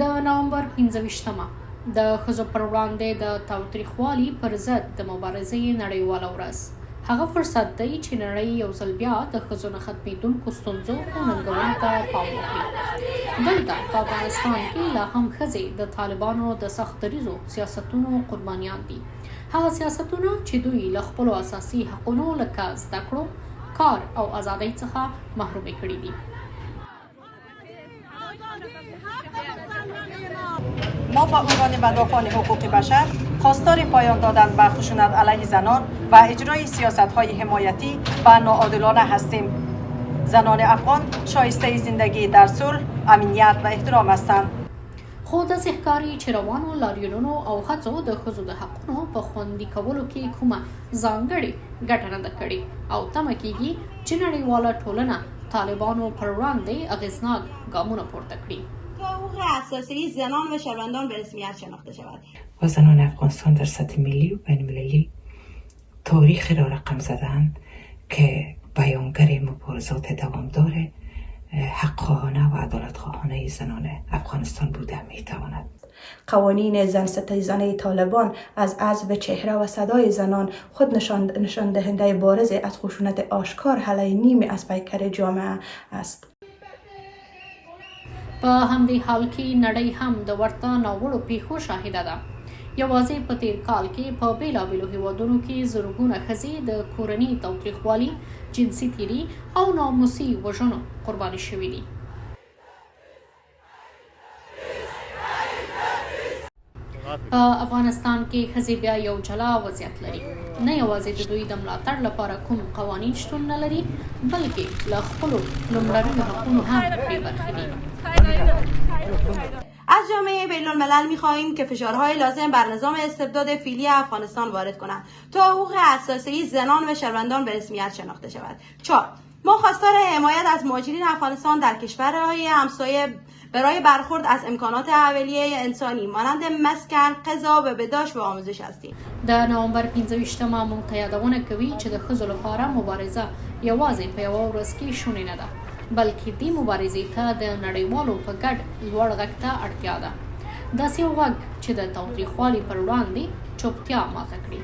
د نومبر 25مه د ښځو پر وړاندې د تاوتریخوالي پرضد د مبارزې نړیواله ورځ هغه فرصت دی چې نړۍ یو ځل بیا د ښځو نه ختمېدونکو ستونزو او ننګونو ته پام وکړي. دلته په افغانستان کې لا هم ښځې د طالبانو د سخت دریځو سیاستونو قربانیان دي. هغه سیاستونه چې دوی له خپلو اساسي حقونو لکه زده کړو، کار او ازادۍ څخه محرومې کړي دي. ما فعالان مدافعان حقوق بشر خواستار پایان دادن به خشونت علیه زنان و اجرای سیاست‌های حمایتی و ناعادلانه هستیم. زنان افغان شایسته زندگی در صلح، امنیت و احترام هستند. خو داسې ښکاري چې روانو لاریونونو او هڅو د ښځو د حقونو په خوندي کولو کې کومه ځانګړې ګټه نه ده کړې او تمه کېږي چې نړیواله ټولنه طالبانو پر وړاندې اغېزناک ګامونه پورته کړي. حقوق اساسی زنان و شهروندان به رسمیت شناخته شود. و زنان افغانستان در سطح ملی و بین المللی تاریخی را رقم زدند که بیانگر مبارزات دوامدار حق‌خواهانه و عدالت‌خواهانه زنان افغانستان بوده می‌تواند. قوانین زن ستیزانه طالبان از عزو چهره و صدای زنان خود نشان دهنده بارز از خشونت آشکار علیه نیمی از پیکر جامعه است. په همدې حال کې نړۍ هم د ورته ناوړو پیښو شاهده ده. یوازې په تیر کال کې په بېلابېلو هیوادونو کې زرګونه ښځې د کورني تاوتریخوالي، جنسي تیري او ناموسي وژنو قرباني شوي دي. په افغانستان کې ښځې بیا یو جلا وضعیت لري. نه یوازې د دوی د ملاتړ لپاره کوم قوانین شتون نه لري، بلکې له خپلو لومړنیو حقونو هم بې برخې دي. از جامعه بین الملل می‌خواهیم که فشارهای لازم بر نظام استبداد فعلی افغانستان وارد کنند تا حقوق اساسی زنان و شهروندان به رسمیت شناخته شود. 4. ما خواستار حمایت از مهاجرین افغانستان در کشورهای همسایه برای برخورد از امکانات اولیه انسانی مانند مسکن، غذا و بهداشت و آموزش هستیم. د نومبر 25مه مونږ ته یادونه کوي چې د ښځو لپاره مبارزه یوازې په یوه ورځ کې شونې نه ده، بلکې دې مبارزې ته د نړیوالو په ګډ لوړ غږ ته اړتیا ده. داسې یو غږ چې د تاوتریخوالي پر وړاندې چوپتیا ماته کړي.